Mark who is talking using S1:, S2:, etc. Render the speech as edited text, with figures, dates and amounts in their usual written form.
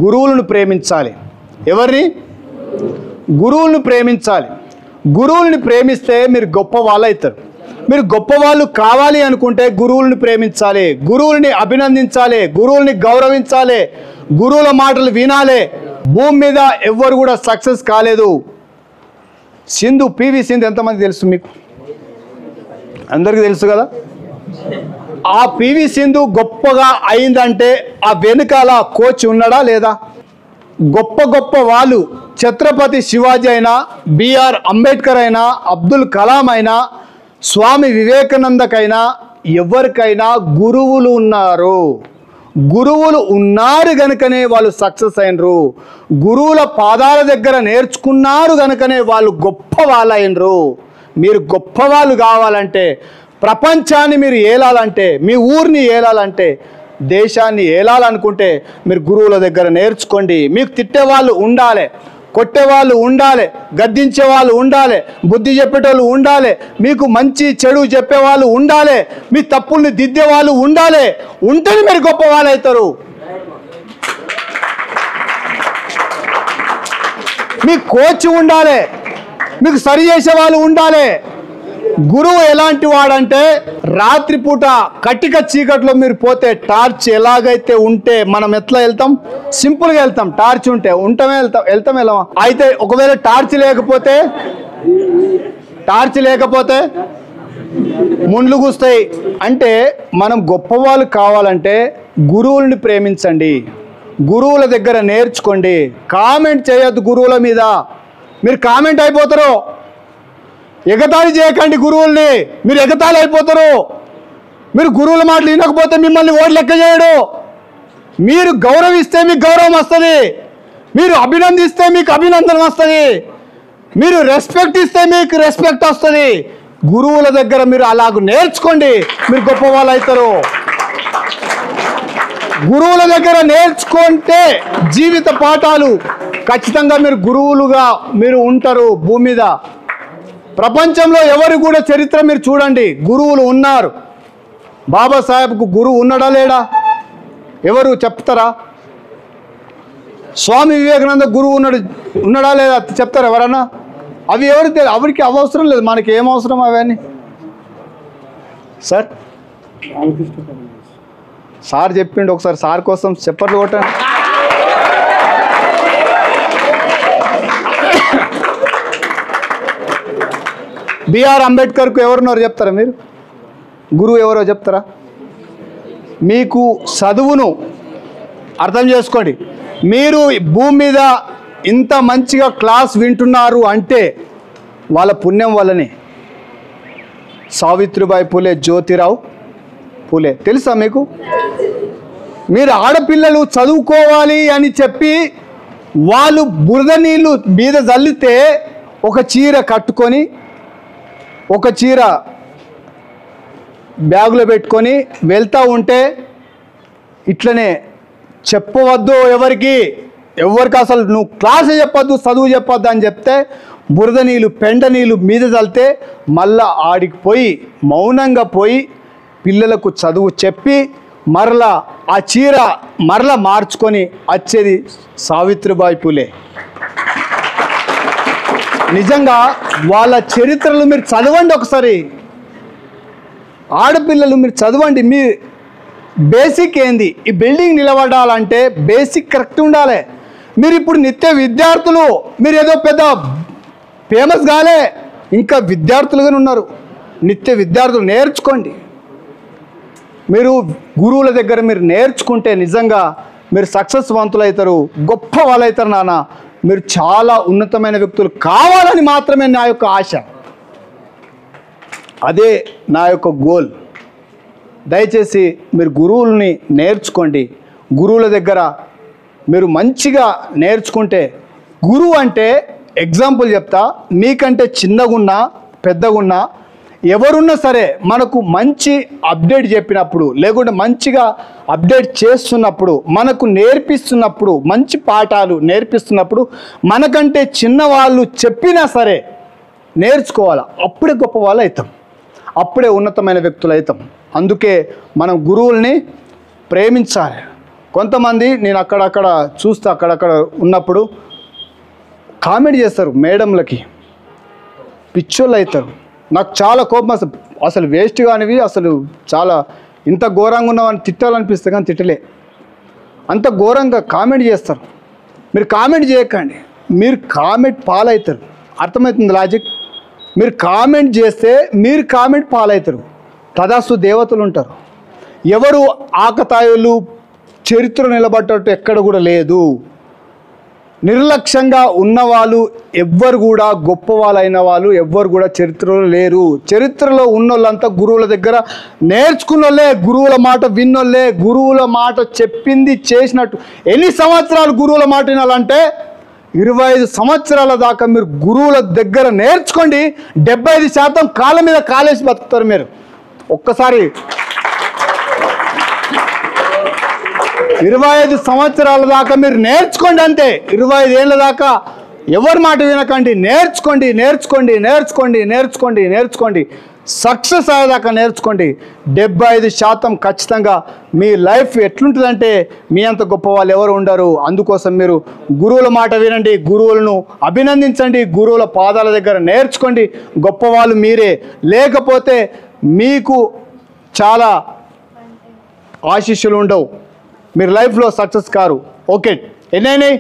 S1: గురువులను ప్రేమించాలి. ఎవరిని? గురువులను ప్రేమించాలి. గురువులను ప్రేమిస్తే మీరు గొప్ప వాళ్ళు అవుతారు. మీరు గొప్పవాళ్ళు కావాలి అనుకుంటే గురువులను ప్రేమించాలి, గురువుల్ని అభినందించాలి, గురువుల్ని గౌరవించాలి, గురువుల మాటలు వినాలి. భూమి మీద ఎవ్వరు కూడా సక్సెస్ కాలేదు. సింధు, పివి సింధు ఎంతమంది తెలుసు మీకు? అందరికీ తెలుసు కదా. ఆ పివి సింధు గొప్పగా అయిందంటే ఆ వెనుకాల కోచ్ ఉన్నాడా లేదా? గొప్ప గొప్ప వాళ్ళు ఛత్రపతి శివాజీ అయినా, బిఆర్ అంబేద్కర్ అయినా, అబ్దుల్ కలాం అయినా, స్వామి వివేకానందకైనా ఎవరికైనా గురువులు ఉన్నారు. గురువులు ఉన్నారు గనుకనే వాళ్ళు సక్సెస్ అయినరు. గురువుల పాదాల దగ్గర నేర్చుకున్నారు గనుకనే వాళ్ళు గొప్ప వాళ్ళు అయినరు. మీరు గొప్పవాళ్ళు కావాలంటే, ప్రపంచాన్ని మీరు ఏలాలంటే, మీ ఊరిని ఏలాలంటే, దేశాన్ని ఏలాలనుకుంటే మీరు గురువుల దగ్గర నేర్చుకోండి. మీకు తిట్టేవాళ్ళు ఉండాలి, కొట్టేవాళ్ళు ఉండాలి, గద్దించే వాళ్ళు ఉండాలి, బుద్ధి చెప్పేటోళ్ళు ఉండాలి, మీకు మంచి చెడు చెప్పేవాళ్ళు ఉండాలి, మీ తప్పుల్ని దిద్దే వాళ్ళు ఉండాలి. ఉంటేనే మీరు గొప్ప వాళ్ళు అవుతారు. మీ కోచ్ ఉండాలి, మీకు సరి చేసే వాళ్ళు ఉండాలి. గురువు ఎలాంటి వాడంటే, రాత్రిపూట కటిక చీకట్లో మీరు పోతే టార్చ్ ఎలాగైతే ఉంటే మనం ఎట్లా వెళ్తాం? సింపుల్గా వెళ్తాం. టార్చ్ ఉంటే వెళ్తాం వెళ్ళమా? అయితే ఒకవేళ టార్చ్ లేకపోతే ముండ్లు కూస్తాయి. అంటే మనం గొప్పవాళ్ళు కావాలంటే గురువుల్ని ప్రేమించండి, గురువుల దగ్గర నేర్చుకోండి. కామెంట్ చేయొద్దు గురువుల మీద. మీరు కామెంట్ అయిపోతారు. ఎగతాళి చేయకండి గురువుల్ని, మీరు ఎగతాళి అయిపోతారు. మీరు గురువుల మాటలు వినకపోతే మిమ్మల్ని ఓడి లెక్క చేయడు. మీరు గౌరవిస్తే మీకు గౌరవం వస్తుంది, మీరు అభినందిస్తే మీకు అభినందన వస్తుంది, మీరు రెస్పెక్ట్ ఇస్తే మీకు రెస్పెక్ట్ వస్తుంది. గురువుల దగ్గర మీరు అలాగ నేర్చుకోండి, మీరు గొప్ప వాళ్ళు అవుతారు. గురువుల దగ్గర నేర్చుకుంటే జీవిత పాఠాలు ఖచ్చితంగా మీరు గురువులుగా మీరు ఉంటారు భూమి మీద. ప్రపంచంలో ఎవరు కూడా చరిత్ర మీరు చూడండి, గురువులు ఉన్నారు. బాబాసాహెబ్కు గురువు ఉన్నాడా లేడా? ఎవరు చెప్తారా? స్వామి వివేకానంద గురువు ఉన్నాడా లేదా చెప్తారా ఎవరన్నా? అవి ఎవరికి అవసరం లేదు, మనకి ఏం అవసరం అవన్నీ? సార్ చెప్పిండు, ఒకసారి సార్ కోసం చెప్పర్లు కొట్టండి. బిఆర్ అంబేద్కర్కు ఎవరున్నారు చెప్తారా? మీరు గురువు ఎవరో చెప్తారా? మీకు చదువును అర్థం చేసుకోండి. మీరు భూమి మీద ఇంత మంచిగా క్లాస్ వింటున్నారు అంటే వాళ్ళ పుణ్యం వల్లనే. సావిత్రిబాయి పూలే, జ్యోతిరావు పూలే తెలుసా మీకు? మీరు ఆడపిల్లలు చదువుకోవాలి అని చెప్పి వాళ్ళు బురద నీళ్ళు మీద జల్లితే ఒక చీర కట్టుకొని, ఒక చీర బ్యాగులో పెట్టుకొని వెళ్తూ ఉంటే ఇట్లనే చెప్పవద్దు ఎవరికి అసలు నువ్వు క్లాస్ చెప్పొద్దు, చదువు చెప్పొద్దు అని చెప్తే బురద నీళ్ళు పెండ నీళ్ళు మీద చల్లితే మళ్ళా ఆడికి పోయి మౌనంగా పోయి పిల్లలకు చదువు చెప్పి మరలా ఆ చీర మరలా మార్చుకొని వచ్చేది సావిత్రిబాయి పూలే. నిజంగా వాళ్ళ చరిత్రలు మీరు చదవండి ఒకసారి. ఆడపిల్లలు మీరు చదవండి. మీ బేసిక్ ఏంది? ఈ బిల్డింగ్ నిలబడాలంటే బేసిక్ కరెక్ట్ ఉండాలి. మీరు ఇప్పుడు నిత్య విద్యార్థులు, మీరు ఏదో పెద్ద ఫేమస్ కాలే, ఇంకా విద్యార్థులుగానే ఉన్నారు. నిత్య విద్యార్థులు నేర్చుకోండి. మీరు గురువుల దగ్గర మీరు నేర్చుకుంటే నిజంగా మీరు సక్సెస్వంతులు అవుతారు, గొప్ప వాళ్ళు అవుతారు. నాన్న మీరు చాలా ఉన్నతమైన వ్యక్తులు కావాలని మాత్రమే నా యొక్క ఆశ, అదే నా యొక్క గోల్. దయచేసి మీరు గురువుల్ని నేర్చుకోండి. గురువుల దగ్గర మీరు మంచిగా నేర్చుకుంటే, గురువు అంటే ఎగ్జాంపుల్ చెప్తా, మీకంటే చిన్నగున్నా పెద్దగున్నా ఎవరున్నా సరే మనకు మంచి అప్డేట్ చెప్పినప్పుడు, లేకుంటే మంచిగా అప్డేట్ చేస్తున్నప్పుడు, మనకు నేర్పిస్తున్నప్పుడు, మంచి పాఠాలు నేర్పిస్తున్నప్పుడు మనకంటే చిన్నవాళ్ళు చెప్పినా సరే నేర్చుకోవాలి. అప్పుడే గొప్ప వాళ్ళు అవుతాం, అప్పుడే ఉన్నతమైన వ్యక్తులు అవుతాం. అందుకే మనం గురువుల్ని ప్రేమించాలి, కొంతమంది నేను అక్కడక్కడ చూస్తే అక్కడక్కడ ఉన్నప్పుడు కామెంట్ చేస్తారు మేడంలకి, పిచ్చోళ్ళు అవుతారు. నాకు చాలా కోపం, అసలు వేస్ట్ కానివి, అసలు చాలా ఇంత ఘోరంగా ఉన్నామని తిట్టాలనిపిస్తుంది కానీ తిట్టలే. అంత ఘోరంగా కామెంట్ చేస్తారు. మీరు కామెంట్ చేయకండి, మీరు కామెంట్ పాలవుతారు. అర్థమవుతుంది లాజిక్? మీరు కామెంట్ చేస్తే మీరు కామెంట్ పాలవుతారు. తదాస్తు దేవతలు ఉంటారు. ఎవరు ఆకతాయులు చరిత్ర నిలబడ్డట్టు ఎక్కడ కూడా లేదు. నిర్లక్ష్యంగా ఉన్నవాళ్ళు ఎవ్వరు కూడా గొప్ప వాళ్ళైన వాళ్ళు ఎవ్వరు కూడా చరిత్రలో లేరు. చరిత్రలో ఉన్నోళ్ళంతా గురువుల దగ్గర నేర్చుకున్నోళ్ళే, గురువుల మాట విన్నోళ్ళే, గురువుల మాట చెప్పింది చేసినట్టు. ఎన్ని సంవత్సరాలు గురువుల మాట వినాలంటే 25 సంవత్సరాల దాకా మీరు గురువుల దగ్గర నేర్చుకోండి. 75% కాళ్ళ మీద కాలేసి బతుకుతారు మీరు. ఒక్కసారి 25 సంవత్సరాల దాకా మీరు నేర్చుకోండి అంతే. 25 ఏళ్ళ దాకా ఎవరి మాట వినకండి. నేర్చుకోండి, నేర్చుకోండి, నేర్చుకోండి, నేర్చుకోండి, నేర్చుకోండి. సక్సెస్ అయ్యేదాకా నేర్చుకోండి. 75% ఖచ్చితంగా మీ లైఫ్ ఎట్లుంటుందంటే మీ అంత గొప్ప వాళ్ళు ఎవరు ఉండరు. అందుకోసం మీరు గురువుల మాట వినండి, గురువులను అభినందించండి, గురువుల పాదాల దగ్గర నేర్చుకోండి. గొప్పవాళ్ళు మీరే. లేకపోతే మీకు చాలా ఆశీస్సులు ఉండవు, మీరు లైఫ్లో సక్సెస్ కారు. ఓకే, ఎన్నైనాయి?